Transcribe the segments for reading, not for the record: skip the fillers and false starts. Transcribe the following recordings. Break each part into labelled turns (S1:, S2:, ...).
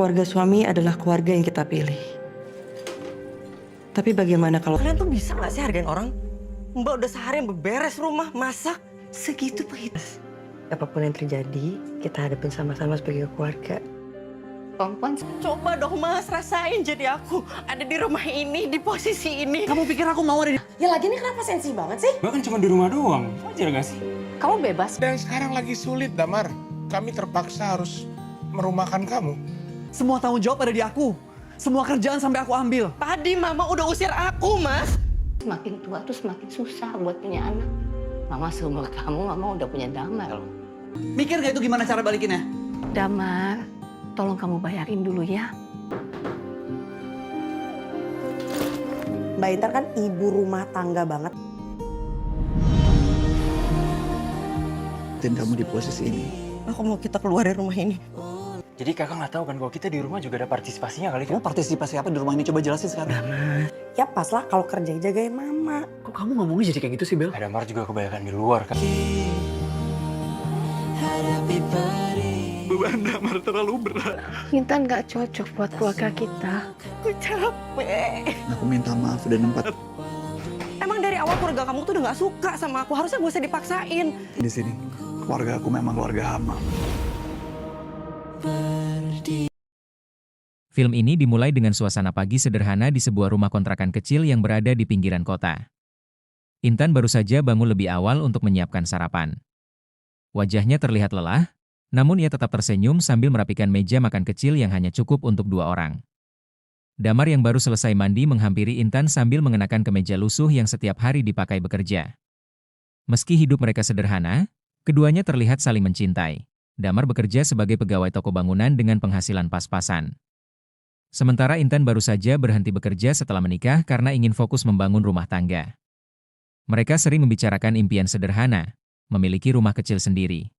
S1: Keluarga suami adalah keluarga yang kita pilih. Tapi bagaimana kalau
S2: Kalian tuh bisa nggak sih hargain orang? Mbak udah seharian beberes rumah, masak. Segitu begitu. Apapun yang terjadi, kita hadapin sama-sama sebagai keluarga.
S3: Perempuan,
S2: Coba dong Mas, rasain jadi aku. Ada di rumah ini, di posisi ini.
S4: Kamu pikir aku mau ada di...
S3: ya lagi ini kenapa sensi banget sih?
S5: Bahkan cuma di rumah doang, wajar gak sih?
S3: Kamu bebas.
S6: Dan sekarang lagi sulit, Damar. Kami terpaksa harus merumahkan kamu.
S4: Semua tanggung jawab ada di aku. Semua kerjaan sampai aku ambil.
S2: Tadi Mama udah usir aku, Mas.
S3: Semakin tua tuh semakin susah buat punya anak. Mama seumur kamu, Mama udah punya Damar.
S4: Mikir gak itu gimana cara balikinnya?
S3: Damar, tolong kamu bayarin dulu ya.
S7: Mbak Intan kan ibu rumah tangga banget.
S4: Dan kamu di posisi ini.
S2: Aku mau kita keluar dari rumah ini.
S5: Jadi kakak nggak tahu kan kalau kita di rumah juga ada partisipasinya kali.
S4: Kamu partisipasi apa di rumah ini? Coba jelasin sekarang.
S7: Ya pas lah kalau kerja jagain mama.
S4: Kok kamu ngomongnya jadi kayak gitu sih, Bel?
S5: Ada Mar juga kebanyakan di luar kan.
S4: Beban Damar terlalu berat.
S3: Intan gak cocok buat keluarga kita.
S2: Aku capek.
S4: Aku minta maaf dan empat
S2: Emang dari awal keluarga kamu tuh udah gak suka sama aku. Harusnya gak usah dipaksain.
S4: di sini. Keluarga aku memang keluarga Hama.
S8: Film ini dimulai dengan suasana pagi sederhana di sebuah rumah kontrakan kecil yang berada di pinggiran kota. Intan baru saja bangun lebih awal untuk menyiapkan sarapan. Wajahnya terlihat lelah, namun ia tetap tersenyum sambil merapikan meja makan kecil yang hanya cukup untuk 2 orang. Damar yang baru selesai mandi menghampiri Intan sambil mengenakan kemeja lusuh yang setiap hari dipakai bekerja. Meski hidup mereka sederhana, keduanya terlihat saling mencintai. Damar bekerja sebagai pegawai toko bangunan dengan penghasilan pas-pasan. Sementara Intan baru saja berhenti bekerja setelah menikah karena ingin fokus membangun rumah tangga. Mereka sering membicarakan impian sederhana, memiliki rumah kecil sendiri,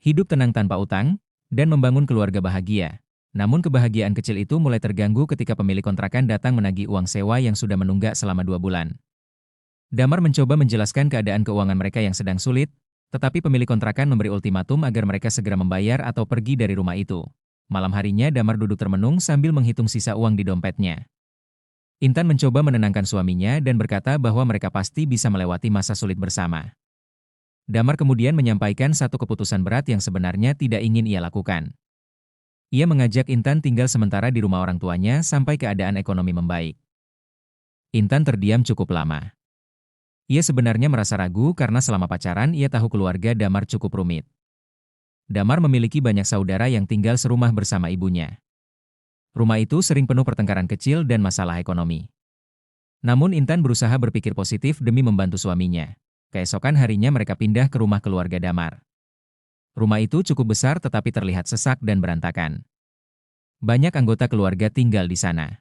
S8: hidup tenang tanpa utang, dan membangun keluarga bahagia. Namun kebahagiaan kecil itu mulai terganggu ketika pemilik kontrakan datang menagih uang sewa yang sudah menunggak selama 2 bulan. Damar mencoba menjelaskan keadaan keuangan mereka yang sedang sulit, tetapi pemilik kontrakan memberi ultimatum agar mereka segera membayar atau pergi dari rumah itu. Malam harinya Damar duduk termenung sambil menghitung sisa uang di dompetnya. Intan mencoba menenangkan suaminya dan berkata bahwa mereka pasti bisa melewati masa sulit bersama. Damar kemudian menyampaikan satu keputusan berat yang sebenarnya tidak ingin ia lakukan. Ia mengajak Intan tinggal sementara di rumah orang tuanya sampai keadaan ekonomi membaik. Intan terdiam cukup lama. Ia sebenarnya merasa ragu karena selama pacaran ia tahu keluarga Damar cukup rumit. Damar memiliki banyak saudara yang tinggal serumah bersama ibunya. Rumah itu sering penuh pertengkaran kecil dan masalah ekonomi. Namun Intan berusaha berpikir positif demi membantu suaminya. Keesokan harinya mereka pindah ke rumah keluarga Damar. Rumah itu cukup besar tetapi terlihat sesak dan berantakan. Banyak anggota keluarga tinggal di sana.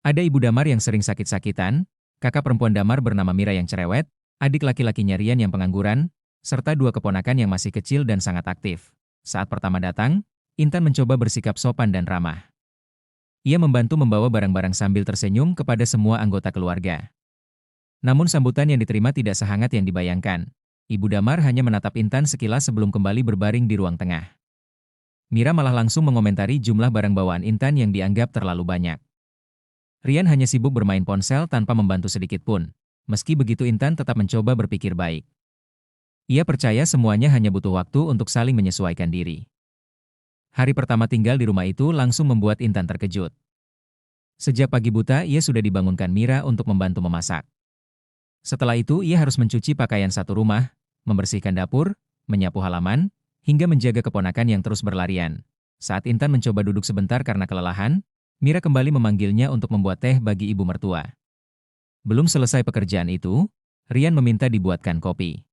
S8: Ada ibu Damar yang sering sakit-sakitan, kakak perempuan Damar bernama Mira yang cerewet, adik laki-lakinya Rian yang pengangguran, serta 2 keponakan yang masih kecil dan sangat aktif. Saat pertama datang, Intan mencoba bersikap sopan dan ramah. Ia membantu membawa barang-barang sambil tersenyum kepada semua anggota keluarga. Namun sambutan yang diterima tidak sehangat yang dibayangkan. Ibu Damar hanya menatap Intan sekilas sebelum kembali berbaring di ruang tengah. Mira malah langsung mengomentari jumlah barang bawaan Intan yang dianggap terlalu banyak. Rian hanya sibuk bermain ponsel tanpa membantu sedikit pun. Meski begitu Intan tetap mencoba berpikir baik. Ia percaya semuanya hanya butuh waktu untuk saling menyesuaikan diri. Hari pertama tinggal di rumah itu langsung membuat Intan terkejut. Sejak pagi buta ia sudah dibangunkan Mira untuk membantu memasak. Setelah itu ia harus mencuci pakaian satu rumah, membersihkan dapur, menyapu halaman, hingga menjaga keponakan yang terus berlarian. Saat Intan mencoba duduk sebentar karena kelelahan, Mira kembali memanggilnya untuk membuat teh bagi ibu mertua. Belum selesai pekerjaan itu, Rian meminta dibuatkan kopi.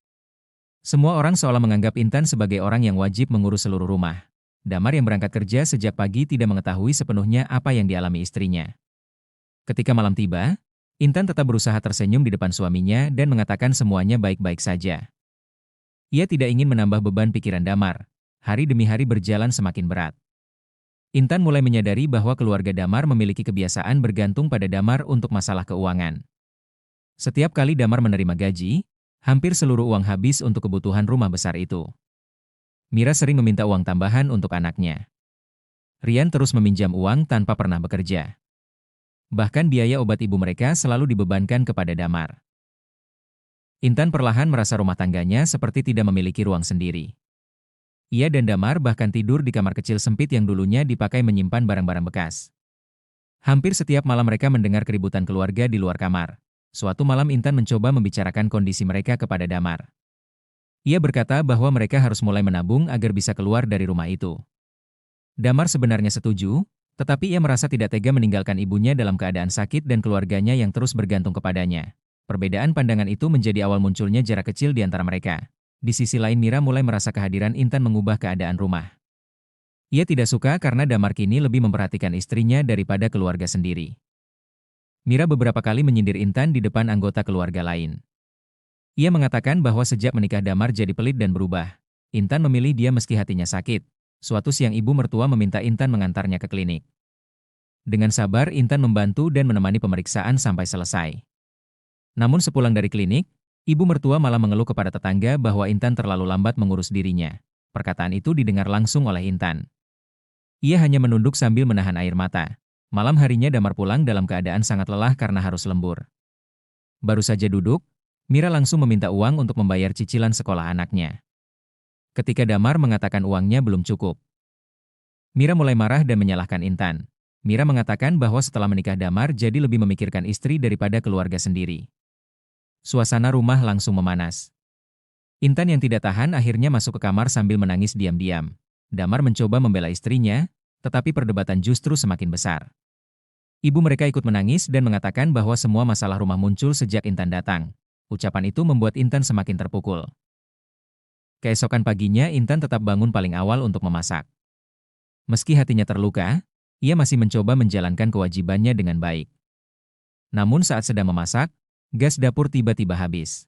S8: Semua orang seolah menganggap Intan sebagai orang yang wajib mengurus seluruh rumah. Damar yang berangkat kerja sejak pagi tidak mengetahui sepenuhnya apa yang dialami istrinya. Ketika malam tiba, Intan tetap berusaha tersenyum di depan suaminya dan mengatakan semuanya baik-baik saja. Ia tidak ingin menambah beban pikiran Damar. Hari demi hari berjalan semakin berat. Intan mulai menyadari bahwa keluarga Damar memiliki kebiasaan bergantung pada Damar untuk masalah keuangan. Setiap kali Damar menerima gaji, hampir seluruh uang habis untuk kebutuhan rumah besar itu. Mira sering meminta uang tambahan untuk anaknya. Rian terus meminjam uang tanpa pernah bekerja. Bahkan biaya obat ibu mereka selalu dibebankan kepada Damar. Intan perlahan merasa rumah tangganya seperti tidak memiliki ruang sendiri. Ia dan Damar bahkan tidur di kamar kecil sempit yang dulunya dipakai menyimpan barang-barang bekas. Hampir setiap malam mereka mendengar keributan keluarga di luar kamar. Suatu malam Intan mencoba membicarakan kondisi mereka kepada Damar. Ia berkata bahwa mereka harus mulai menabung agar bisa keluar dari rumah itu. Damar sebenarnya setuju, tetapi ia merasa tidak tega meninggalkan ibunya dalam keadaan sakit dan keluarganya yang terus bergantung kepadanya. Perbedaan pandangan itu menjadi awal munculnya jarak kecil di antara mereka. Di sisi lain Mira mulai merasa kehadiran Intan mengubah keadaan rumah. Ia tidak suka karena Damar kini lebih memperhatikan istrinya daripada keluarga sendiri. Mira beberapa kali menyindir Intan di depan anggota keluarga lain. Ia mengatakan bahwa sejak menikah Damar jadi pelit dan berubah. Intan memilih dia meski hatinya sakit. Suatu siang ibu mertua meminta Intan mengantarnya ke klinik. Dengan sabar Intan membantu dan menemani pemeriksaan sampai selesai. Namun sepulang dari klinik, ibu mertua malah mengeluh kepada tetangga bahwa Intan terlalu lambat mengurus dirinya. Perkataan itu didengar langsung oleh Intan. Ia hanya menunduk sambil menahan air mata. Malam harinya Damar pulang dalam keadaan sangat lelah karena harus lembur. Baru saja duduk, Mira langsung meminta uang untuk membayar cicilan sekolah anaknya. Ketika Damar mengatakan uangnya belum cukup, Mira mulai marah dan menyalahkan Intan. Mira mengatakan bahwa setelah menikah Damar jadi lebih memikirkan istri daripada keluarga sendiri. Suasana rumah langsung memanas. Intan yang tidak tahan akhirnya masuk ke kamar sambil menangis diam-diam. Damar mencoba membela istrinya, tetapi perdebatan justru semakin besar. Ibu mereka ikut menangis dan mengatakan bahwa semua masalah rumah muncul sejak Intan datang. Ucapan itu membuat Intan semakin terpukul. Keesokan paginya Intan tetap bangun paling awal untuk memasak. Meski hatinya terluka, ia masih mencoba menjalankan kewajibannya dengan baik. Namun saat sedang memasak, gas dapur tiba-tiba habis.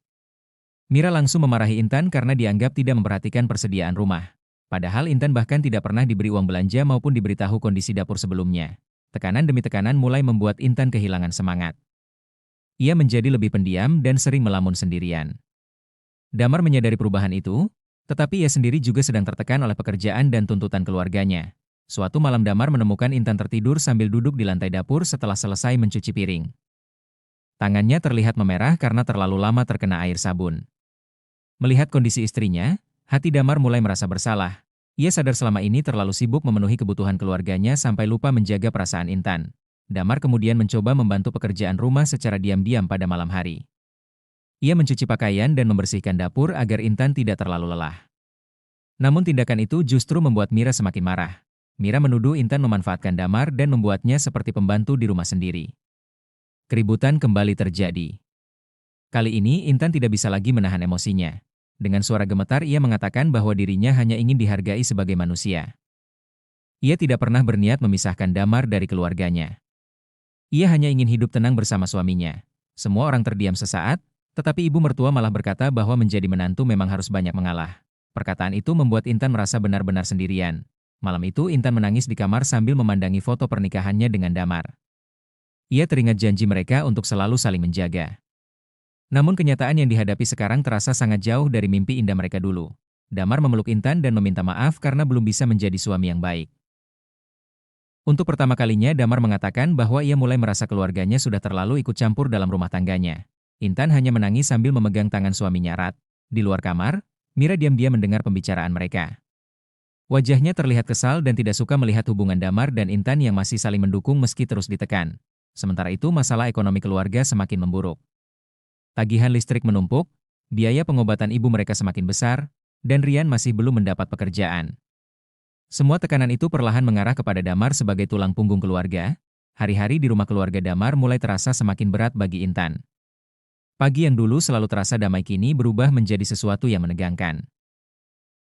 S8: Mira langsung memarahi Intan karena dianggap tidak memperhatikan persediaan rumah. Padahal Intan bahkan tidak pernah diberi uang belanja maupun diberitahu kondisi dapur sebelumnya. Tekanan demi tekanan mulai membuat Intan kehilangan semangat. Ia menjadi lebih pendiam dan sering melamun sendirian. Damar menyadari perubahan itu, tetapi ia sendiri juga sedang tertekan oleh pekerjaan dan tuntutan keluarganya. Suatu malam Damar menemukan Intan tertidur sambil duduk di lantai dapur setelah selesai mencuci piring. Tangannya terlihat memerah karena terlalu lama terkena air sabun. Melihat kondisi istrinya, hati Damar mulai merasa bersalah. Ia sadar selama ini terlalu sibuk memenuhi kebutuhan keluarganya sampai lupa menjaga perasaan Intan. Damar kemudian mencoba membantu pekerjaan rumah secara diam-diam pada malam hari. Ia mencuci pakaian dan membersihkan dapur agar Intan tidak terlalu lelah. Namun tindakan itu justru membuat Mira semakin marah. Mira menuduh Intan memanfaatkan Damar dan membuatnya seperti pembantu di rumah sendiri. Keributan kembali terjadi. Kali ini Intan tidak bisa lagi menahan emosinya. Dengan suara gemetar ia mengatakan bahwa dirinya hanya ingin dihargai sebagai manusia. Ia tidak pernah berniat memisahkan Damar dari keluarganya. Ia hanya ingin hidup tenang bersama suaminya. Semua orang terdiam sesaat, tetapi ibu mertua malah berkata bahwa menjadi menantu memang harus banyak mengalah. Perkataan itu membuat Intan merasa benar-benar sendirian. Malam itu Intan menangis di kamar sambil memandangi foto pernikahannya dengan Damar. Ia teringat janji mereka untuk selalu saling menjaga. Namun kenyataan yang dihadapi sekarang terasa sangat jauh dari mimpi indah mereka dulu. Damar memeluk Intan dan meminta maaf karena belum bisa menjadi suami yang baik. Untuk pertama kalinya Damar mengatakan bahwa ia mulai merasa keluarganya sudah terlalu ikut campur dalam rumah tangganya. Intan hanya menangis sambil memegang tangan suaminya erat. Di luar kamar, Mira diam-diam mendengar pembicaraan mereka. Wajahnya terlihat kesal dan tidak suka melihat hubungan Damar dan Intan yang masih saling mendukung meski terus ditekan. Sementara itu masalah ekonomi keluarga semakin memburuk. Tagihan listrik menumpuk, biaya pengobatan ibu mereka semakin besar, dan Rian masih belum mendapat pekerjaan. Semua tekanan itu perlahan mengarah kepada Damar sebagai tulang punggung keluarga. Hari-hari di rumah keluarga Damar mulai terasa semakin berat bagi Intan. Pagi yang dulu selalu terasa damai kini berubah menjadi sesuatu yang menegangkan.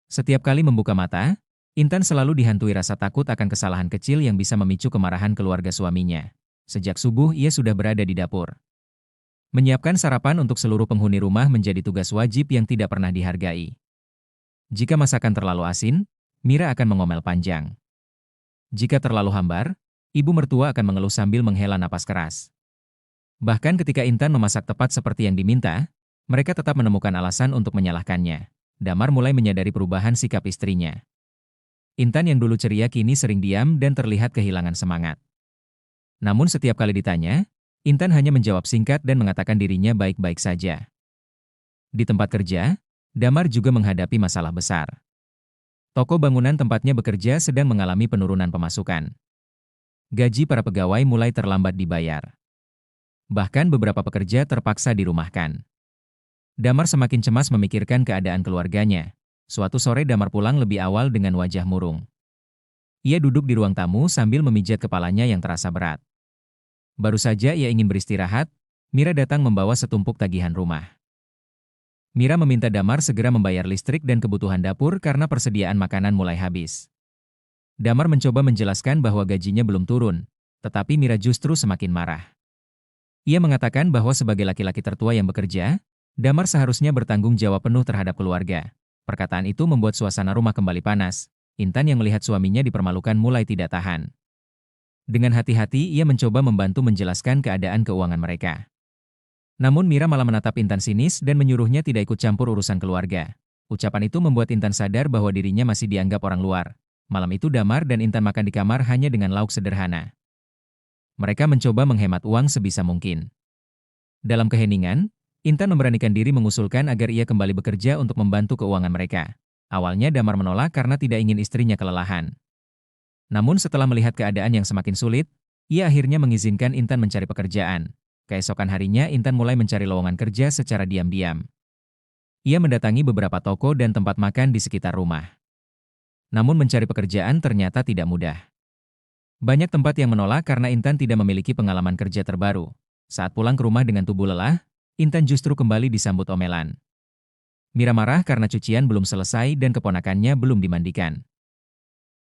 S8: Setiap kali membuka mata, Intan selalu dihantui rasa takut akan kesalahan kecil yang bisa memicu kemarahan keluarga suaminya. Sejak subuh ia sudah berada di dapur. Menyiapkan sarapan untuk seluruh penghuni rumah menjadi tugas wajib yang tidak pernah dihargai. Jika masakan terlalu asin, Mira akan mengomel panjang. Jika terlalu hambar, ibu mertua akan mengeluh sambil menghela napas keras. Bahkan ketika Intan memasak tepat seperti yang diminta, mereka tetap menemukan alasan untuk menyalahkannya. Damar mulai menyadari perubahan sikap istrinya. Intan yang dulu ceria kini sering diam dan terlihat kehilangan semangat. Namun setiap kali ditanya, Intan hanya menjawab singkat dan mengatakan dirinya baik-baik saja. Di tempat kerja, Damar juga menghadapi masalah besar. Toko bangunan tempatnya bekerja sedang mengalami penurunan pemasukan. Gaji para pegawai mulai terlambat dibayar. Bahkan beberapa pekerja terpaksa dirumahkan. Damar semakin cemas memikirkan keadaan keluarganya. Suatu sore Damar pulang lebih awal dengan wajah murung. Ia duduk di ruang tamu sambil memijat kepalanya yang terasa berat. Baru saja ia ingin beristirahat, Mira datang membawa setumpuk tagihan rumah. Mira meminta Damar segera membayar listrik dan kebutuhan dapur karena persediaan makanan mulai habis. Damar mencoba menjelaskan bahwa gajinya belum turun, tetapi Mira justru semakin marah. Ia mengatakan bahwa sebagai laki-laki tertua yang bekerja, Damar seharusnya bertanggung jawab penuh terhadap keluarga. Perkataan itu membuat suasana rumah kembali panas. Intan yang melihat suaminya dipermalukan mulai tidak tahan. Dengan hati-hati ia mencoba membantu menjelaskan keadaan keuangan mereka. Namun Mira malah menatap Intan sinis dan menyuruhnya tidak ikut campur urusan keluarga. Ucapan itu membuat Intan sadar bahwa dirinya masih dianggap orang luar. Malam itu Damar dan Intan makan di kamar hanya dengan lauk sederhana. Mereka mencoba menghemat uang sebisa mungkin. Dalam keheningan, Intan memberanikan diri mengusulkan agar ia kembali bekerja untuk membantu keuangan mereka. Awalnya Damar menolak karena tidak ingin istrinya kelelahan. Namun setelah melihat keadaan yang semakin sulit, ia akhirnya mengizinkan Intan mencari pekerjaan. Keesokan harinya Intan mulai mencari lowongan kerja secara diam-diam. Ia mendatangi beberapa toko dan tempat makan di sekitar rumah. Namun mencari pekerjaan ternyata tidak mudah. Banyak tempat yang menolak karena Intan tidak memiliki pengalaman kerja terbaru. Saat pulang ke rumah dengan tubuh lelah, Intan justru kembali disambut omelan. Mira marah karena cucian belum selesai dan keponakannya belum dimandikan.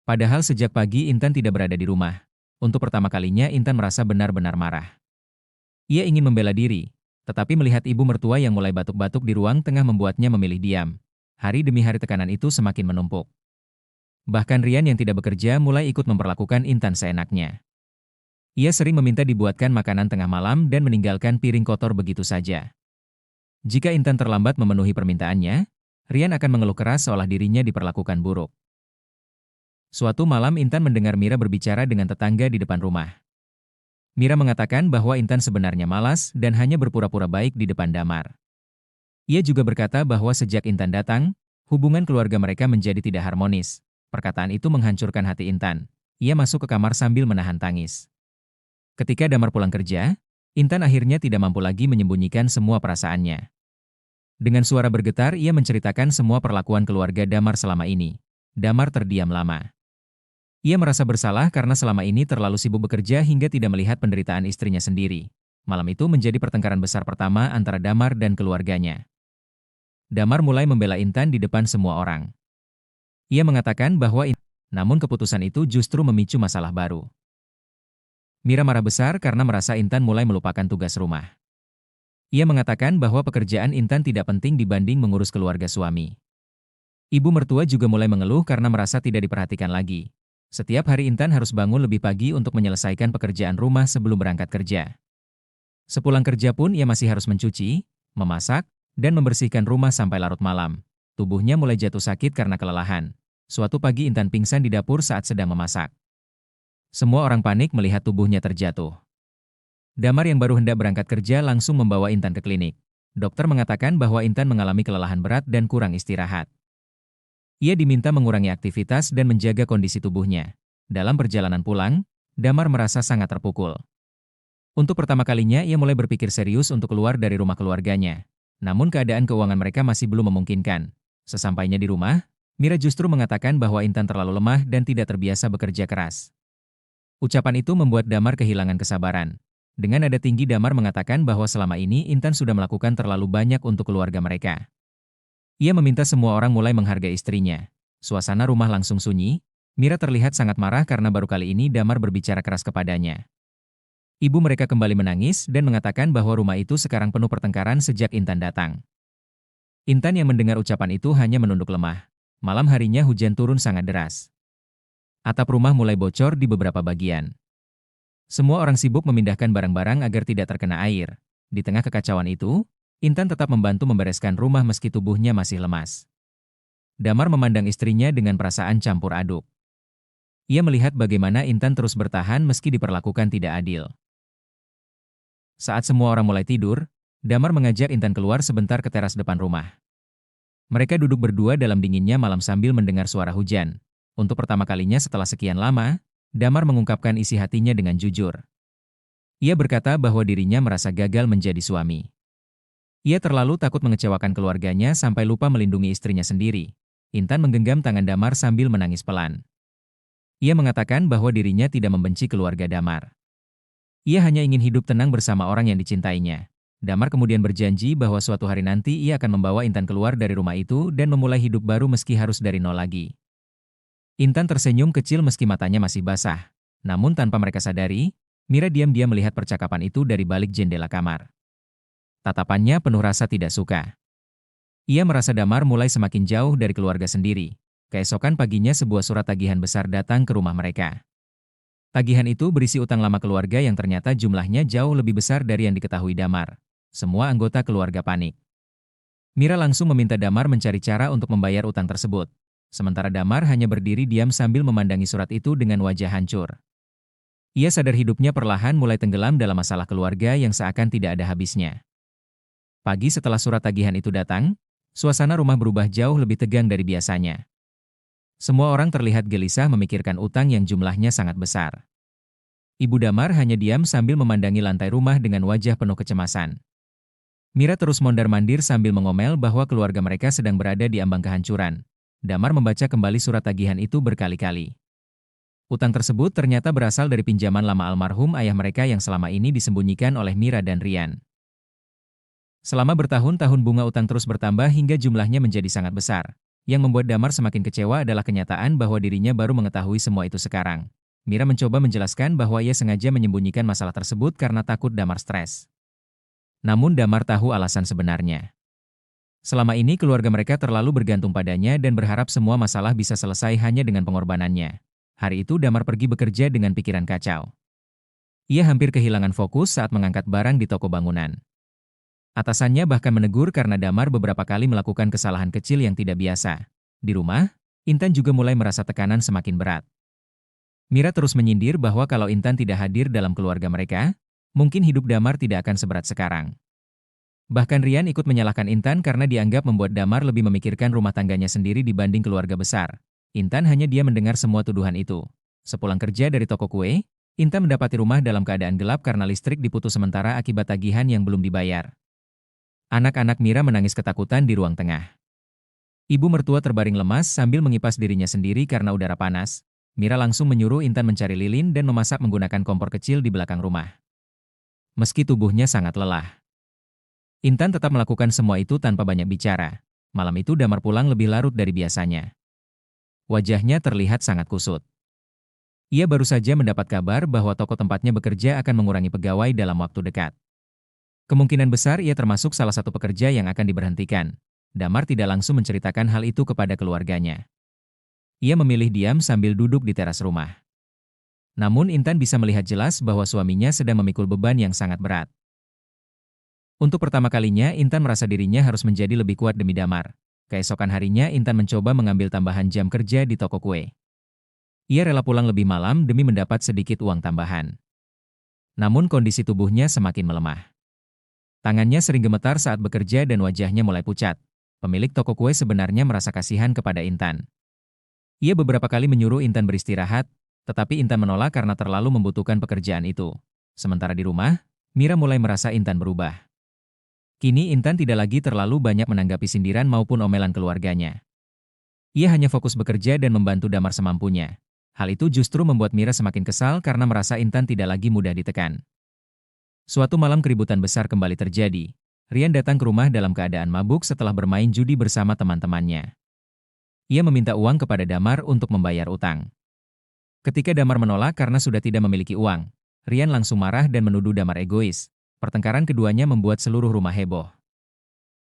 S8: Padahal sejak pagi Intan tidak berada di rumah. Untuk pertama kalinya Intan merasa benar-benar marah. Ia ingin membela diri, tetapi melihat ibu mertua yang mulai batuk-batuk di ruang tengah membuatnya memilih diam. Hari demi hari tekanan itu semakin menumpuk. Bahkan Rian yang tidak bekerja mulai ikut memperlakukan Intan seenaknya. Ia sering meminta dibuatkan makanan tengah malam dan meninggalkan piring kotor begitu saja. Jika Intan terlambat memenuhi permintaannya, Rian akan mengeluh keras seolah dirinya diperlakukan buruk. Suatu malam Intan mendengar Mira berbicara dengan tetangga di depan rumah. Mira mengatakan bahwa Intan sebenarnya malas dan hanya berpura-pura baik di depan Damar. Ia juga berkata bahwa sejak Intan datang, hubungan keluarga mereka menjadi tidak harmonis. Perkataan itu menghancurkan hati Intan. Ia masuk ke kamar sambil menahan tangis. Ketika Damar pulang kerja, Intan akhirnya tidak mampu lagi menyembunyikan semua perasaannya. Dengan suara bergetar ia menceritakan semua perlakuan keluarga Damar selama ini. Damar terdiam lama. Ia merasa bersalah karena selama ini terlalu sibuk bekerja hingga tidak melihat penderitaan istrinya sendiri. Malam itu menjadi pertengkaran besar pertama antara Damar dan keluarganya. Damar mulai membela Intan di depan semua orang. Ia mengatakan bahwa namun keputusan itu justru memicu masalah baru. Mira marah besar karena merasa Intan mulai melupakan tugas rumah. Ia mengatakan bahwa pekerjaan Intan tidak penting dibanding mengurus keluarga suami. Ibu mertua juga mulai mengeluh karena merasa tidak diperhatikan lagi. Setiap hari Intan harus bangun lebih pagi untuk menyelesaikan pekerjaan rumah sebelum berangkat kerja. Sepulang kerja pun ia masih harus mencuci, memasak, dan membersihkan rumah sampai larut malam. Tubuhnya mulai jatuh sakit karena kelelahan. Suatu pagi Intan pingsan di dapur saat sedang memasak. Semua orang panik melihat tubuhnya terjatuh. Damar yang baru hendak berangkat kerja langsung membawa Intan ke klinik. Dokter mengatakan bahwa Intan mengalami kelelahan berat dan kurang istirahat. Ia diminta mengurangi aktivitas dan menjaga kondisi tubuhnya. Dalam perjalanan pulang, Damar merasa sangat terpukul. Untuk pertama kalinya ia mulai berpikir serius untuk keluar dari rumah keluarganya. Namun keadaan keuangan mereka masih belum memungkinkan. Sesampainya di rumah, Mira justru mengatakan bahwa Intan terlalu lemah dan tidak terbiasa bekerja keras. Ucapan itu membuat Damar kehilangan kesabaran. Dengan nada tinggi Damar mengatakan bahwa selama ini Intan sudah melakukan terlalu banyak untuk keluarga mereka. Ia meminta semua orang mulai menghargai istrinya. Suasana rumah langsung sunyi. Mira terlihat sangat marah karena baru kali ini Damar berbicara keras kepadanya. Ibu mereka kembali menangis dan mengatakan bahwa rumah itu sekarang penuh pertengkaran sejak Intan datang. Intan yang mendengar ucapan itu hanya menunduk lemah. Malam harinya hujan turun sangat deras. Atap rumah mulai bocor di beberapa bagian. Semua orang sibuk memindahkan barang-barang agar tidak terkena air. Di tengah kekacauan itu, Intan tetap membantu membereskan rumah meski tubuhnya masih lemas. Damar memandang istrinya dengan perasaan campur aduk. Ia melihat bagaimana Intan terus bertahan meski diperlakukan tidak adil. Saat semua orang mulai tidur, Damar mengajak Intan keluar sebentar ke teras depan rumah. Mereka duduk berdua dalam dinginnya malam sambil mendengar suara hujan. Untuk pertama kalinya setelah sekian lama, Damar mengungkapkan isi hatinya dengan jujur. Ia berkata bahwa dirinya merasa gagal menjadi suami. Ia terlalu takut mengecewakan keluarganya sampai lupa melindungi istrinya sendiri. Intan menggenggam tangan Damar sambil menangis pelan. Ia mengatakan bahwa dirinya tidak membenci keluarga Damar. Ia hanya ingin hidup tenang bersama orang yang dicintainya. Damar kemudian berjanji bahwa suatu hari nanti ia akan membawa Intan keluar dari rumah itu dan memulai hidup baru meski harus dari nol lagi. Intan tersenyum kecil meski matanya masih basah. Namun tanpa mereka sadari, Mira diam-diam melihat percakapan itu dari balik jendela kamar. Tatapannya penuh rasa tidak suka. Ia merasa Damar mulai semakin jauh dari keluarga sendiri. Keesokan paginya sebuah surat tagihan besar datang ke rumah mereka. Tagihan itu berisi utang lama keluarga yang ternyata jumlahnya jauh lebih besar dari yang diketahui Damar. Semua anggota keluarga panik. Mira langsung meminta Damar mencari cara untuk membayar utang tersebut. Sementara Damar hanya berdiri diam sambil memandangi surat itu dengan wajah hancur. Ia sadar hidupnya perlahan mulai tenggelam dalam masalah keluarga yang seakan tidak ada habisnya. Pagi setelah surat tagihan itu datang, suasana rumah berubah jauh lebih tegang dari biasanya. Semua orang terlihat gelisah memikirkan utang yang jumlahnya sangat besar. Ibu Damar hanya diam sambil memandangi lantai rumah dengan wajah penuh kecemasan. Mira terus mondar-mandir sambil mengomel bahwa keluarga mereka sedang berada di ambang kehancuran. Damar membaca kembali surat tagihan itu berkali-kali. Utang tersebut ternyata berasal dari pinjaman lama almarhum ayah mereka yang selama ini disembunyikan oleh Mira dan Rian. Selama bertahun-tahun bunga utang terus bertambah hingga jumlahnya menjadi sangat besar. Yang membuat Damar semakin kecewa adalah kenyataan bahwa dirinya baru mengetahui semua itu sekarang. Mira mencoba menjelaskan bahwa ia sengaja menyembunyikan masalah tersebut karena takut Damar stres. Namun Damar tahu alasan sebenarnya. Selama ini keluarga mereka terlalu bergantung padanya dan berharap semua masalah bisa selesai hanya dengan pengorbanannya. Hari itu Damar pergi bekerja dengan pikiran kacau. Ia hampir kehilangan fokus saat mengangkat barang di toko bangunan. Atasannya bahkan menegur karena Damar beberapa kali melakukan kesalahan kecil yang tidak biasa. Di rumah, Intan juga mulai merasa tekanan semakin berat. Mira terus menyindir bahwa kalau Intan tidak hadir dalam keluarga mereka, mungkin hidup Damar tidak akan seberat sekarang. Bahkan Rian ikut menyalahkan Intan karena dianggap membuat Damar lebih memikirkan rumah tangganya sendiri dibanding keluarga besar. Intan hanya dia mendengar semua tuduhan itu. Sepulang kerja dari toko kue, Intan mendapati rumah dalam keadaan gelap karena listrik diputus sementara akibat tagihan yang belum dibayar. Anak-anak Mira menangis ketakutan di ruang tengah. Ibu mertua terbaring lemas sambil mengipas dirinya sendiri karena udara panas. Mira langsung menyuruh Intan mencari lilin dan memasak menggunakan kompor kecil di belakang rumah. Meski tubuhnya sangat lelah, Intan tetap melakukan semua itu tanpa banyak bicara. Malam itu Damar pulang lebih larut dari biasanya. Wajahnya terlihat sangat kusut. Ia baru saja mendapat kabar bahwa toko tempatnya bekerja akan mengurangi pegawai dalam waktu dekat. Kemungkinan besar ia termasuk salah satu pekerja yang akan diberhentikan. Damar tidak langsung menceritakan hal itu kepada keluarganya. Ia memilih diam sambil duduk di teras rumah. Namun Intan bisa melihat jelas bahwa suaminya sedang memikul beban yang sangat berat. Untuk pertama kalinya Intan merasa dirinya harus menjadi lebih kuat demi Damar. Keesokan harinya Intan mencoba mengambil tambahan jam kerja di toko kue. Ia rela pulang lebih malam demi mendapat sedikit uang tambahan. Namun kondisi tubuhnya semakin melemah. Tangannya sering gemetar saat bekerja dan wajahnya mulai pucat. Pemilik toko kue sebenarnya merasa kasihan kepada Intan. Ia beberapa kali menyuruh Intan beristirahat, tetapi Intan menolak karena terlalu membutuhkan pekerjaan itu. Sementara di rumah, Mira mulai merasa Intan berubah. Kini Intan tidak lagi terlalu banyak menanggapi sindiran maupun omelan keluarganya. Ia hanya fokus bekerja dan membantu Damar semampunya. Hal itu justru membuat Mira semakin kesal karena merasa Intan tidak lagi mudah ditekan. Suatu malam keributan besar kembali terjadi. Rian datang ke rumah dalam keadaan mabuk setelah bermain judi bersama teman-temannya. Ia meminta uang kepada Damar untuk membayar utang. Ketika Damar menolak karena sudah tidak memiliki uang, Rian langsung marah dan menuduh Damar egois. Pertengkaran keduanya membuat seluruh rumah heboh.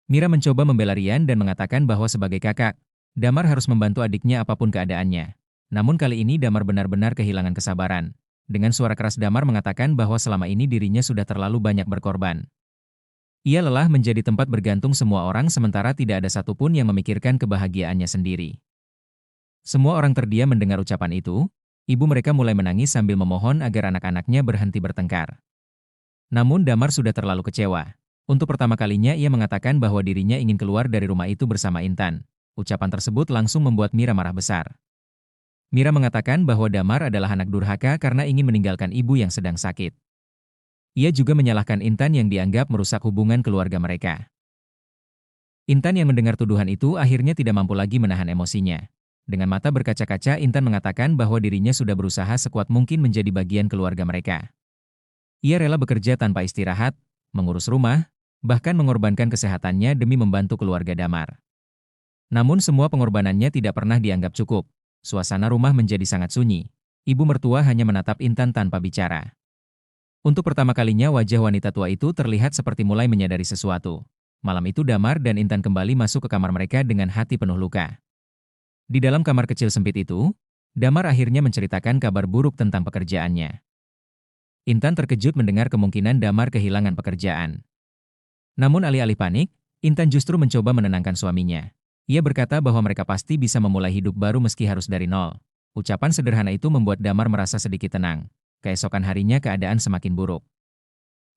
S8: Mira mencoba membela Rian dan mengatakan bahwa sebagai kakak, Damar harus membantu adiknya apapun keadaannya. Namun kali ini Damar benar-benar kehilangan kesabaran. Dengan suara keras Damar mengatakan bahwa selama ini dirinya sudah terlalu banyak berkorban. Ia lelah menjadi tempat bergantung semua orang sementara tidak ada satupun yang memikirkan kebahagiaannya sendiri. Semua orang terdiam mendengar ucapan itu. Ibu mereka mulai menangis sambil memohon agar anak-anaknya berhenti bertengkar. Namun Damar sudah terlalu kecewa. Untuk pertama kalinya ia mengatakan bahwa dirinya ingin keluar dari rumah itu bersama Intan. Ucapan tersebut langsung membuat Mira marah besar. Mira mengatakan bahwa Damar adalah anak durhaka karena ingin meninggalkan ibu yang sedang sakit. Ia juga menyalahkan Intan yang dianggap merusak hubungan keluarga mereka. Intan yang mendengar tuduhan itu akhirnya tidak mampu lagi menahan emosinya. Dengan mata berkaca-kaca, Intan mengatakan bahwa dirinya sudah berusaha sekuat mungkin menjadi bagian keluarga mereka. Ia rela bekerja tanpa istirahat, mengurus rumah, bahkan mengorbankan kesehatannya demi membantu keluarga Damar. Namun semua pengorbanannya tidak pernah dianggap cukup. Suasana rumah menjadi sangat sunyi. Ibu mertua hanya menatap Intan tanpa bicara. Untuk pertama kalinya wajah wanita tua itu terlihat seperti mulai menyadari sesuatu. Malam itu Damar dan Intan kembali masuk ke kamar mereka dengan hati penuh luka. Di dalam kamar kecil sempit itu, Damar akhirnya menceritakan kabar buruk tentang pekerjaannya. Intan terkejut mendengar kemungkinan Damar kehilangan pekerjaan. Namun alih-alih panik, Intan justru mencoba menenangkan suaminya. Ia berkata bahwa mereka pasti bisa memulai hidup baru meski harus dari nol. Ucapan sederhana itu membuat Damar merasa sedikit tenang. Keesokan harinya keadaan semakin buruk.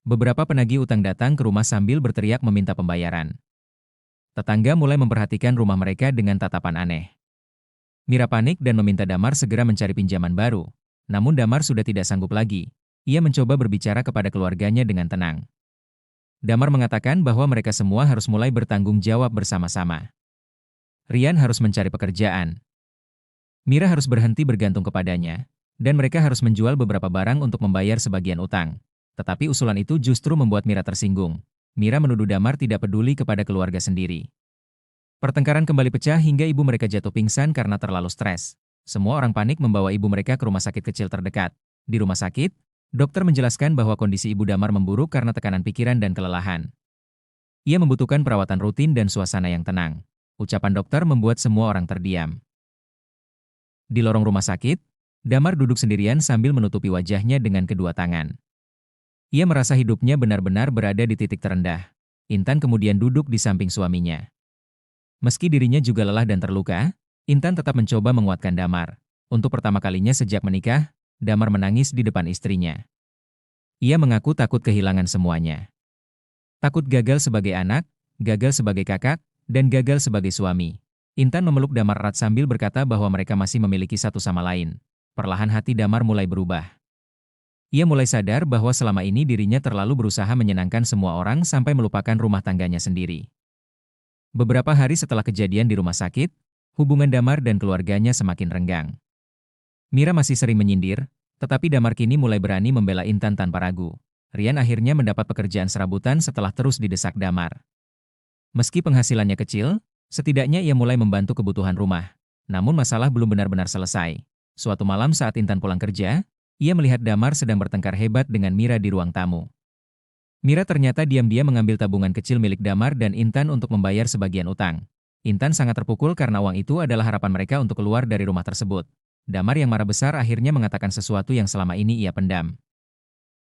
S8: Beberapa penagih utang datang ke rumah sambil berteriak meminta pembayaran. Tetangga mulai memperhatikan rumah mereka dengan tatapan aneh. Mira panik dan meminta Damar segera mencari pinjaman baru. Namun Damar sudah tidak sanggup lagi. Ia mencoba berbicara kepada keluarganya dengan tenang. Damar mengatakan bahwa mereka semua harus mulai bertanggung jawab bersama-sama. Rian harus mencari pekerjaan. Mira harus berhenti bergantung kepadanya, dan mereka harus menjual beberapa barang untuk membayar sebagian utang. Tetapi usulan itu justru membuat Mira tersinggung. Mira menuduh Damar tidak peduli kepada keluarga sendiri. Pertengkaran kembali pecah hingga ibu mereka jatuh pingsan karena terlalu stres. Semua orang panik membawa ibu mereka ke rumah sakit kecil terdekat. Di rumah sakit, dokter menjelaskan bahwa kondisi ibu Damar memburuk karena tekanan pikiran dan kelelahan. Ia membutuhkan perawatan rutin dan suasana yang tenang. Ucapan dokter membuat semua orang terdiam. Di lorong rumah sakit, Damar duduk sendirian sambil menutupi wajahnya dengan kedua tangan. Ia merasa hidupnya benar-benar berada di titik terendah. Intan kemudian duduk di samping suaminya. Meski dirinya juga lelah dan terluka, Intan tetap mencoba menguatkan Damar. Untuk pertama kalinya sejak menikah, Damar menangis di depan istrinya. Ia mengaku takut kehilangan semuanya. Takut gagal sebagai anak, gagal sebagai kakak, dan gagal sebagai suami. Intan memeluk Damar erat sambil berkata bahwa mereka masih memiliki satu sama lain. Perlahan hati Damar mulai berubah. Ia mulai sadar bahwa selama ini dirinya terlalu berusaha menyenangkan semua orang sampai melupakan rumah tangganya sendiri. Beberapa hari setelah kejadian di rumah sakit, hubungan Damar dan keluarganya semakin renggang. Mira masih sering menyindir, tetapi Damar kini mulai berani membela Intan tanpa ragu. Rian akhirnya mendapat pekerjaan serabutan setelah terus didesak Damar. Meski penghasilannya kecil, setidaknya ia mulai membantu kebutuhan rumah. Namun masalah belum benar-benar selesai. Suatu malam saat Intan pulang kerja, ia melihat Damar sedang bertengkar hebat dengan Mira di ruang tamu. Mira ternyata diam-diam mengambil tabungan kecil milik Damar dan Intan untuk membayar sebagian utang. Intan sangat terpukul karena uang itu adalah harapan mereka untuk keluar dari rumah tersebut. Damar yang marah besar akhirnya mengatakan sesuatu yang selama ini ia pendam.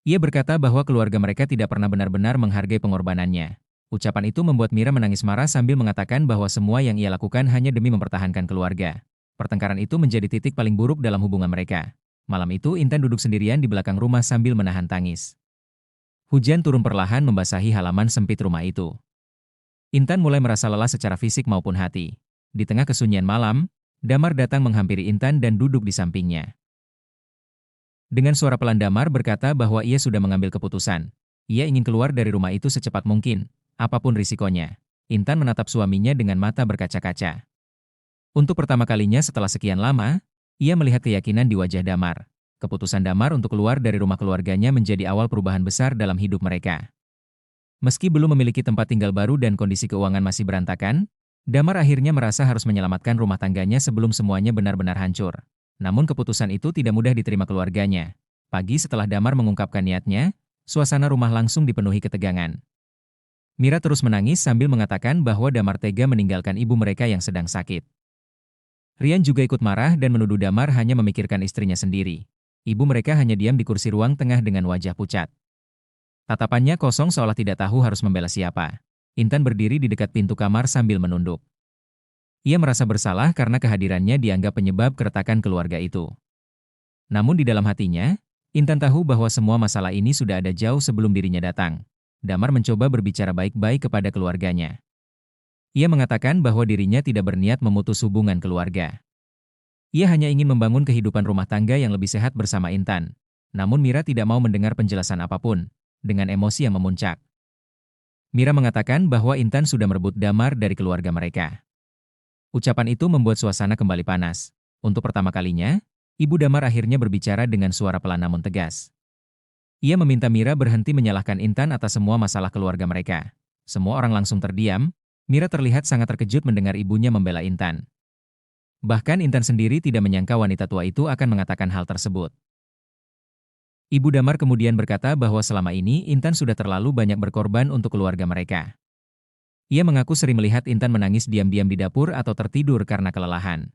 S8: Ia berkata bahwa keluarga mereka tidak pernah benar-benar menghargai pengorbanannya. Ucapan itu membuat Mira menangis marah sambil mengatakan bahwa semua yang ia lakukan hanya demi mempertahankan keluarga. Pertengkaran itu menjadi titik paling buruk dalam hubungan mereka. Malam itu Intan duduk sendirian di belakang rumah sambil menahan tangis. Hujan turun perlahan membasahi halaman sempit rumah itu. Intan mulai merasa lelah secara fisik maupun hati. Di tengah kesunyian malam, Damar datang menghampiri Intan dan duduk di sampingnya. Dengan suara pelan Damar berkata bahwa ia sudah mengambil keputusan. Ia ingin keluar dari rumah itu secepat mungkin, apapun risikonya. Intan menatap suaminya dengan mata berkaca-kaca. Untuk pertama kalinya setelah sekian lama, ia melihat keyakinan di wajah Damar. Keputusan Damar untuk keluar dari rumah keluarganya menjadi awal perubahan besar dalam hidup mereka. Meski belum memiliki tempat tinggal baru dan kondisi keuangan masih berantakan, Damar akhirnya merasa harus menyelamatkan rumah tangganya sebelum semuanya benar-benar hancur. Namun keputusan itu tidak mudah diterima keluarganya. Pagi setelah Damar mengungkapkan niatnya, suasana rumah langsung dipenuhi ketegangan. Mira terus menangis sambil mengatakan bahwa Damar tega meninggalkan ibu mereka yang sedang sakit. Rian juga ikut marah dan menuduh Damar hanya memikirkan istrinya sendiri. Ibu mereka hanya diam di kursi ruang tengah dengan wajah pucat. Tatapannya kosong seolah tidak tahu harus membela siapa. Intan berdiri di dekat pintu kamar sambil menunduk. Ia merasa bersalah karena kehadirannya dianggap penyebab keretakan keluarga itu. Namun di dalam hatinya, Intan tahu bahwa semua masalah ini sudah ada jauh sebelum dirinya datang. Damar mencoba berbicara baik-baik kepada keluarganya. Ia mengatakan bahwa dirinya tidak berniat memutus hubungan keluarga. Ia hanya ingin membangun kehidupan rumah tangga yang lebih sehat bersama Intan. Namun Mira tidak mau mendengar penjelasan apapun, dengan emosi yang memuncak. Mira mengatakan bahwa Intan sudah merebut Damar dari keluarga mereka. Ucapan itu membuat suasana kembali panas. Untuk pertama kalinya, Ibu Damar akhirnya berbicara dengan suara pelan namun tegas. Ia meminta Mira berhenti menyalahkan Intan atas semua masalah keluarga mereka. Semua orang langsung terdiam. Mira terlihat sangat terkejut mendengar ibunya membela Intan. Bahkan Intan sendiri tidak menyangka wanita tua itu akan mengatakan hal tersebut. Ibu Damar kemudian berkata bahwa selama ini Intan sudah terlalu banyak berkorban untuk keluarga mereka. Ia mengaku sering melihat Intan menangis diam-diam di dapur atau tertidur karena kelelahan.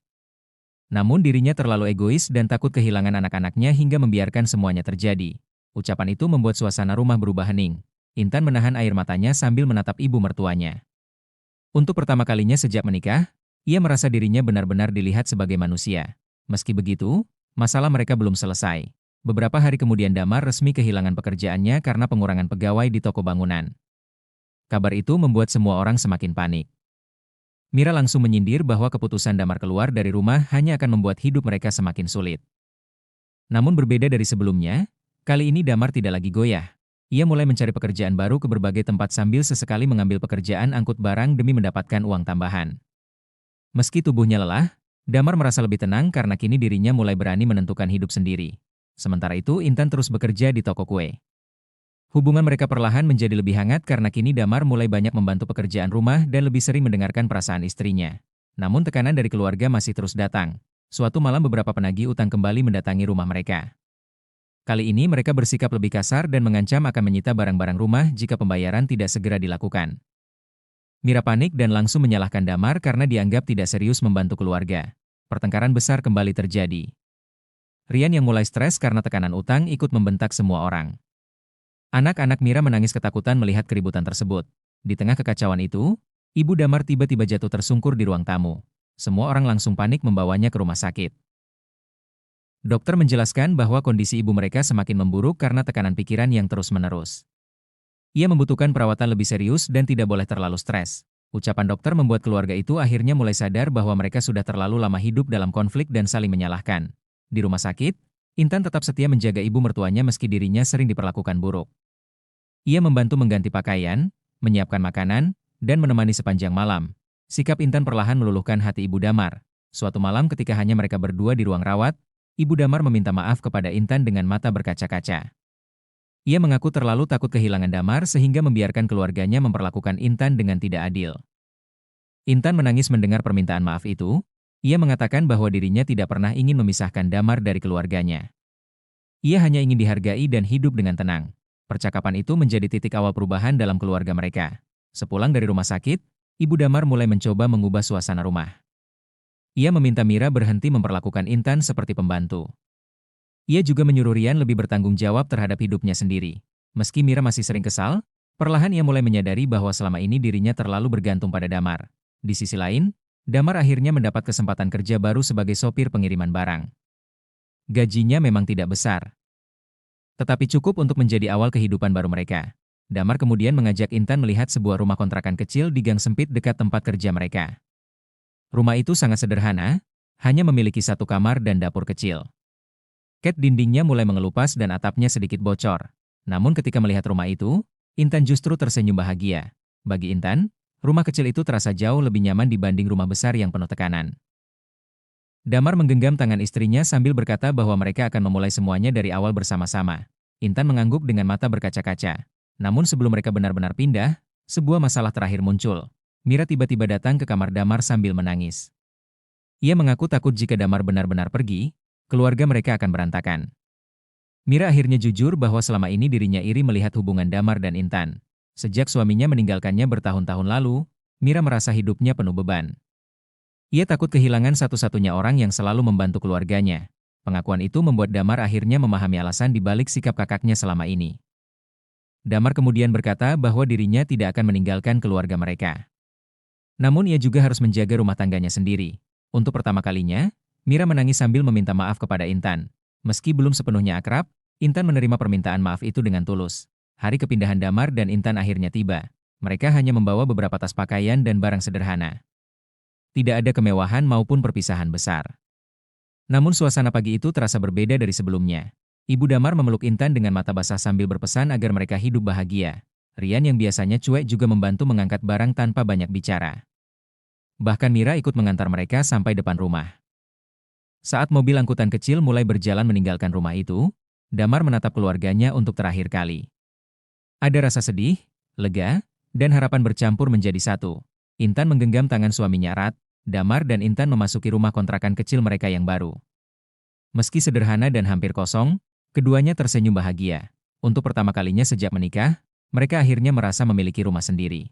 S8: Namun dirinya terlalu egois dan takut kehilangan anak-anaknya hingga membiarkan semuanya terjadi. Ucapan itu membuat suasana rumah berubah hening. Intan menahan air matanya sambil menatap ibu mertuanya. Untuk pertama kalinya sejak menikah, ia merasa dirinya benar-benar dilihat sebagai manusia. Meski begitu, masalah mereka belum selesai. Beberapa hari kemudian Damar resmi kehilangan pekerjaannya karena pengurangan pegawai di toko bangunan. Kabar itu membuat semua orang semakin panik. Mira langsung menyindir bahwa keputusan Damar keluar dari rumah hanya akan membuat hidup mereka semakin sulit. Namun berbeda dari sebelumnya, kali ini Damar tidak lagi goyah. Ia mulai mencari pekerjaan baru ke berbagai tempat sambil sesekali mengambil pekerjaan angkut barang demi mendapatkan uang tambahan. Meski tubuhnya lelah, Damar merasa lebih tenang karena kini dirinya mulai berani menentukan hidup sendiri. Sementara itu Intan terus bekerja di toko kue. Hubungan mereka perlahan menjadi lebih hangat karena kini Damar mulai banyak membantu pekerjaan rumah dan lebih sering mendengarkan perasaan istrinya. Namun tekanan dari keluarga masih terus datang. Suatu malam beberapa penagih utang kembali mendatangi rumah mereka. Kali ini mereka bersikap lebih kasar dan mengancam akan menyita barang-barang rumah jika pembayaran tidak segera dilakukan. Mira panik dan langsung menyalahkan Damar karena dianggap tidak serius membantu keluarga. Pertengkaran besar kembali terjadi. Rian yang mulai stres karena tekanan utang ikut membentak semua orang. Anak-anak Mira menangis ketakutan melihat keributan tersebut. Di tengah kekacauan itu, Ibu Damar tiba-tiba jatuh tersungkur di ruang tamu. Semua orang langsung panik membawanya ke rumah sakit. Dokter menjelaskan bahwa kondisi ibu mereka semakin memburuk karena tekanan pikiran yang terus-menerus. Ia membutuhkan perawatan lebih serius dan tidak boleh terlalu stres. Ucapan dokter membuat keluarga itu akhirnya mulai sadar bahwa mereka sudah terlalu lama hidup dalam konflik dan saling menyalahkan. Di rumah sakit, Intan tetap setia menjaga ibu mertuanya meski dirinya sering diperlakukan buruk. Ia membantu mengganti pakaian, menyiapkan makanan, dan menemani sepanjang malam. Sikap Intan perlahan meluluhkan hati Ibu Damar. Suatu malam ketika hanya mereka berdua di ruang rawat, Ibu Damar meminta maaf kepada Intan dengan mata berkaca-kaca. Ia mengaku terlalu takut kehilangan Damar sehingga membiarkan keluarganya memperlakukan Intan dengan tidak adil. Intan menangis mendengar permintaan maaf itu. Ia mengatakan bahwa dirinya tidak pernah ingin memisahkan Damar dari keluarganya. Ia hanya ingin dihargai dan hidup dengan tenang. Percakapan itu menjadi titik awal perubahan dalam keluarga mereka. Sepulang dari rumah sakit, Ibu Damar mulai mencoba mengubah suasana rumah. Ia meminta Mira berhenti memperlakukan Intan seperti pembantu. Ia juga menyuruh Rian lebih bertanggung jawab terhadap hidupnya sendiri. Meski Mira masih sering kesal, perlahan ia mulai menyadari bahwa selama ini dirinya terlalu bergantung pada Damar. Di sisi lain, Damar akhirnya mendapat kesempatan kerja baru sebagai sopir pengiriman barang. Gajinya memang tidak besar, tetapi cukup untuk menjadi awal kehidupan baru mereka. Damar kemudian mengajak Intan melihat sebuah rumah kontrakan kecil di gang sempit dekat tempat kerja mereka. Rumah itu sangat sederhana, hanya memiliki satu kamar dan dapur kecil. Cat dindingnya mulai mengelupas dan atapnya sedikit bocor. Namun ketika melihat rumah itu, Intan justru tersenyum bahagia. Bagi Intan, rumah kecil itu terasa jauh lebih nyaman dibanding rumah besar yang penuh tekanan. Damar menggenggam tangan istrinya sambil berkata bahwa mereka akan memulai semuanya dari awal bersama-sama. Intan mengangguk dengan mata berkaca-kaca. Namun sebelum mereka benar-benar pindah, sebuah masalah terakhir muncul. Mira tiba-tiba datang ke kamar Damar sambil menangis. Ia mengaku takut jika Damar benar-benar pergi, keluarga mereka akan berantakan. Mira akhirnya jujur bahwa selama ini dirinya iri melihat hubungan Damar dan Intan. Sejak suaminya meninggalkannya bertahun-tahun lalu, Mira merasa hidupnya penuh beban. Ia takut kehilangan satu-satunya orang yang selalu membantu keluarganya. Pengakuan itu membuat Damar akhirnya memahami alasan dibalik sikap kakaknya selama ini. Damar kemudian berkata bahwa dirinya tidak akan meninggalkan keluarga mereka. Namun ia juga harus menjaga rumah tangganya sendiri. Untuk pertama kalinya, Mira menangis sambil meminta maaf kepada Intan. Meski belum sepenuhnya akrab, Intan menerima permintaan maaf itu dengan tulus. Hari kepindahan Damar dan Intan akhirnya tiba. Mereka hanya membawa beberapa tas pakaian dan barang sederhana. Tidak ada kemewahan maupun perpisahan besar. Namun suasana pagi itu terasa berbeda dari sebelumnya. Ibu Damar memeluk Intan dengan mata basah sambil berpesan agar mereka hidup bahagia. Rian yang biasanya cuek juga membantu mengangkat barang tanpa banyak bicara. Bahkan Mira ikut mengantar mereka sampai depan rumah. Saat mobil angkutan kecil mulai berjalan meninggalkan rumah itu, Damar menatap keluarganya untuk terakhir kali. Ada rasa sedih, lega, dan harapan bercampur menjadi satu. Intan menggenggam tangan suaminya erat. Damar dan Intan memasuki rumah kontrakan kecil mereka yang baru. Meski sederhana dan hampir kosong, keduanya tersenyum bahagia. Untuk pertama kalinya sejak menikah, mereka akhirnya merasa memiliki rumah sendiri.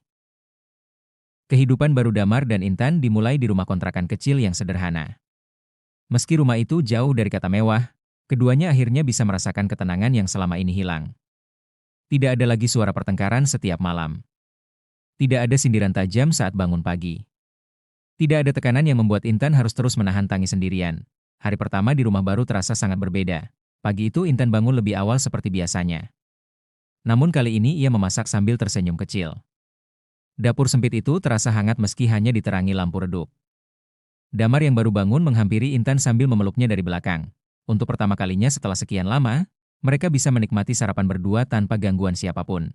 S8: Kehidupan baru Damar dan Intan dimulai di rumah kontrakan kecil yang sederhana. Meski rumah itu jauh dari kata mewah, keduanya akhirnya bisa merasakan ketenangan yang selama ini hilang. Tidak ada lagi suara pertengkaran setiap malam. Tidak ada sindiran tajam saat bangun pagi. Tidak ada tekanan yang membuat Intan harus terus menahan tangis sendirian. Hari pertama di rumah baru terasa sangat berbeda. Pagi itu Intan bangun lebih awal seperti biasanya. Namun kali ini ia memasak sambil tersenyum kecil. Dapur sempit itu terasa hangat meski hanya diterangi lampu redup. Damar yang baru bangun menghampiri Intan sambil memeluknya dari belakang. Untuk pertama kalinya setelah sekian lama, mereka bisa menikmati sarapan berdua tanpa gangguan siapapun.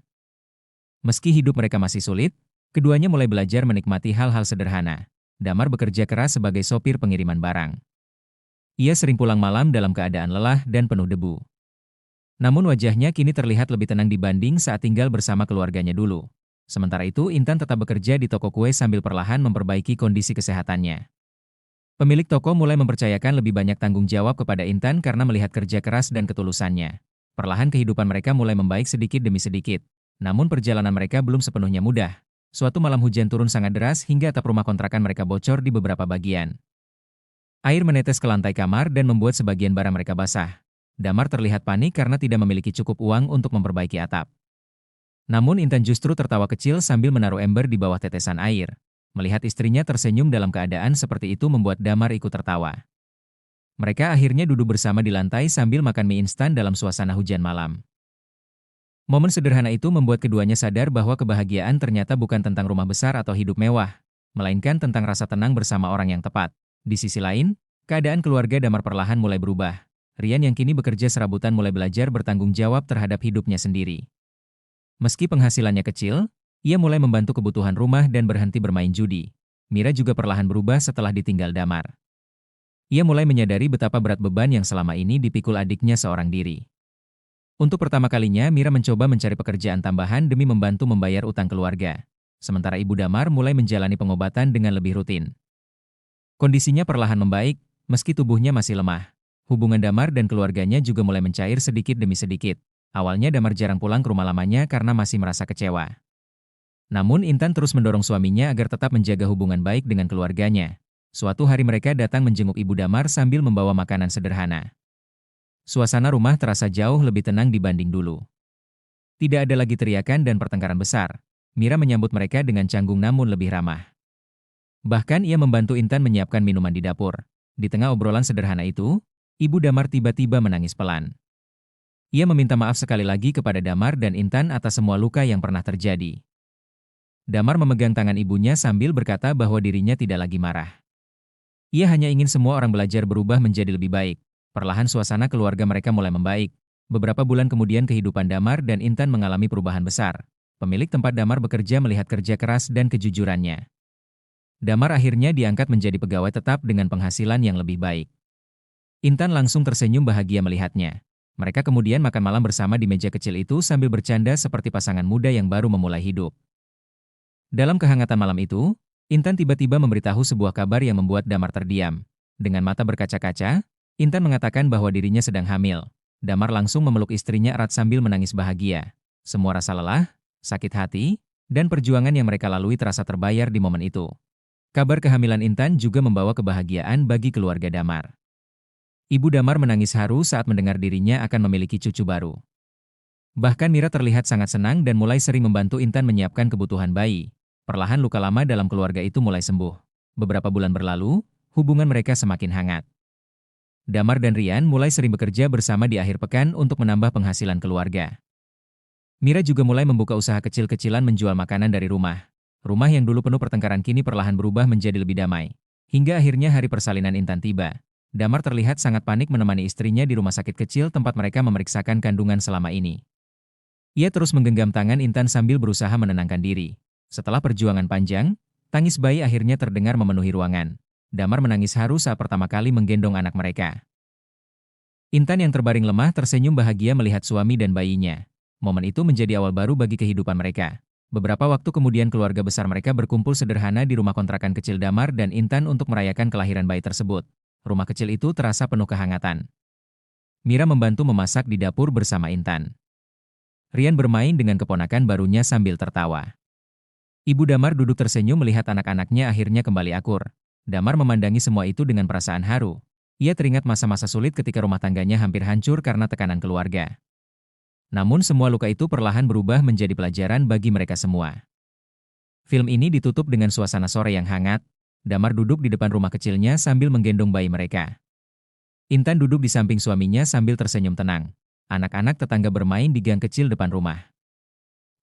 S8: Meski hidup mereka masih sulit, keduanya mulai belajar menikmati hal-hal sederhana. Damar bekerja keras sebagai sopir pengiriman barang. Ia sering pulang malam dalam keadaan lelah dan penuh debu. Namun wajahnya kini terlihat lebih tenang dibanding saat tinggal bersama keluarganya dulu. Sementara itu Intan tetap bekerja di toko kue sambil perlahan memperbaiki kondisi kesehatannya. Pemilik toko mulai mempercayakan lebih banyak tanggung jawab kepada Intan karena melihat kerja keras dan ketulusannya. Perlahan kehidupan mereka mulai membaik sedikit demi sedikit. Namun perjalanan mereka belum sepenuhnya mudah. Suatu malam hujan turun sangat deras hingga atap rumah kontrakan mereka bocor di beberapa bagian. Air menetes ke lantai kamar dan membuat sebagian barang mereka basah. Damar terlihat panik karena tidak memiliki cukup uang untuk memperbaiki atap. Namun Intan justru tertawa kecil sambil menaruh ember di bawah tetesan air. Melihat istrinya tersenyum dalam keadaan seperti itu membuat Damar ikut tertawa. Mereka akhirnya duduk bersama di lantai sambil makan mie instan dalam suasana hujan malam. Momen sederhana itu membuat keduanya sadar bahwa kebahagiaan ternyata bukan tentang rumah besar atau hidup mewah, melainkan tentang rasa tenang bersama orang yang tepat. Di sisi lain, keadaan keluarga Damar perlahan mulai berubah. Rian yang kini bekerja serabutan mulai belajar bertanggung jawab terhadap hidupnya sendiri. Meski penghasilannya kecil, ia mulai membantu kebutuhan rumah dan berhenti bermain judi. Mira juga perlahan berubah setelah ditinggal Damar. Ia mulai menyadari betapa berat beban yang selama ini dipikul adiknya seorang diri. Untuk pertama kalinya, Mira mencoba mencari pekerjaan tambahan demi membantu membayar utang keluarga. Sementara Ibu Damar mulai menjalani pengobatan dengan lebih rutin. Kondisinya perlahan membaik, meski tubuhnya masih lemah. Hubungan Damar dan keluarganya juga mulai mencair sedikit demi sedikit. Awalnya Damar jarang pulang ke rumah lamanya karena masih merasa kecewa. Namun Intan terus mendorong suaminya agar tetap menjaga hubungan baik dengan keluarganya. Suatu hari mereka datang menjenguk Ibu Damar sambil membawa makanan sederhana. Suasana rumah terasa jauh lebih tenang dibanding dulu. Tidak ada lagi teriakan dan pertengkaran besar. Mira menyambut mereka dengan canggung namun lebih ramah. Bahkan ia membantu Intan menyiapkan minuman di dapur. Di tengah obrolan sederhana itu, Ibu Damar tiba-tiba menangis pelan. Ia meminta maaf sekali lagi kepada Damar dan Intan atas semua luka yang pernah terjadi. Damar memegang tangan ibunya sambil berkata bahwa dirinya tidak lagi marah. Ia hanya ingin semua orang belajar berubah menjadi lebih baik. Perlahan suasana keluarga mereka mulai membaik. Beberapa bulan kemudian kehidupan Damar dan Intan mengalami perubahan besar. Pemilik tempat Damar bekerja melihat kerja keras dan kejujurannya. Damar akhirnya diangkat menjadi pegawai tetap dengan penghasilan yang lebih baik. Intan langsung tersenyum bahagia melihatnya. Mereka kemudian makan malam bersama di meja kecil itu sambil bercanda seperti pasangan muda yang baru memulai hidup. Dalam kehangatan malam itu, Intan tiba-tiba memberitahu sebuah kabar yang membuat Damar terdiam. Dengan mata berkaca-kaca, Intan mengatakan bahwa dirinya sedang hamil. Damar langsung memeluk istrinya erat sambil menangis bahagia. Semua rasa lelah, sakit hati, dan perjuangan yang mereka lalui terasa terbayar di momen itu. Kabar kehamilan Intan juga membawa kebahagiaan bagi keluarga Damar. Ibu Damar menangis haru saat mendengar dirinya akan memiliki cucu baru. Bahkan Mira terlihat sangat senang dan mulai sering membantu Intan menyiapkan kebutuhan bayi. Perlahan luka lama dalam keluarga itu mulai sembuh. Beberapa bulan berlalu, hubungan mereka semakin hangat. Damar dan Rian mulai sering bekerja bersama di akhir pekan untuk menambah penghasilan keluarga. Mira juga mulai membuka usaha kecil-kecilan menjual makanan dari rumah. Rumah yang dulu penuh pertengkaran kini perlahan berubah menjadi lebih damai. Hingga akhirnya hari persalinan Intan tiba. Damar terlihat sangat panik menemani istrinya di rumah sakit kecil tempat mereka memeriksakan kandungan selama ini. Ia terus menggenggam tangan Intan sambil berusaha menenangkan diri. Setelah perjuangan panjang, tangis bayi akhirnya terdengar memenuhi ruangan. Damar menangis haru saat pertama kali menggendong anak mereka. Intan yang terbaring lemah tersenyum bahagia melihat suami dan bayinya. Momen itu menjadi awal baru bagi kehidupan mereka. Beberapa waktu kemudian keluarga besar mereka berkumpul sederhana di rumah kontrakan kecil Damar dan Intan untuk merayakan kelahiran bayi tersebut. Rumah kecil itu terasa penuh kehangatan. Mira membantu memasak di dapur bersama Intan. Rian bermain dengan keponakan barunya sambil tertawa. Ibu Damar duduk tersenyum melihat anak-anaknya akhirnya kembali akur. Damar memandangi semua itu dengan perasaan haru. Ia teringat masa-masa sulit ketika rumah tangganya hampir hancur karena tekanan keluarga. Namun semua luka itu perlahan berubah menjadi pelajaran bagi mereka semua. Film ini ditutup dengan suasana sore yang hangat. Damar duduk di depan rumah kecilnya sambil menggendong bayi mereka. Intan duduk di samping suaminya sambil tersenyum tenang. Anak-anak tetangga bermain di gang kecil depan rumah.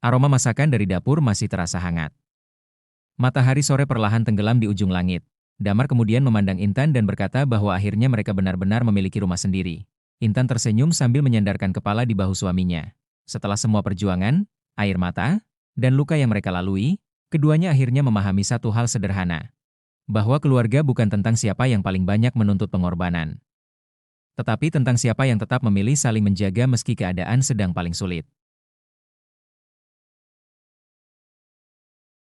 S8: Aroma masakan dari dapur masih terasa hangat. Matahari sore perlahan tenggelam di ujung langit. Damar kemudian memandang Intan dan berkata bahwa akhirnya mereka benar-benar memiliki rumah sendiri. Intan tersenyum sambil menyandarkan kepala di bahu suaminya. Setelah semua perjuangan, air mata, dan luka yang mereka lalui, keduanya akhirnya memahami satu hal sederhana. Bahwa keluarga bukan tentang siapa yang paling banyak menuntut pengorbanan. Tetapi tentang siapa yang tetap memilih saling menjaga meski keadaan sedang paling sulit.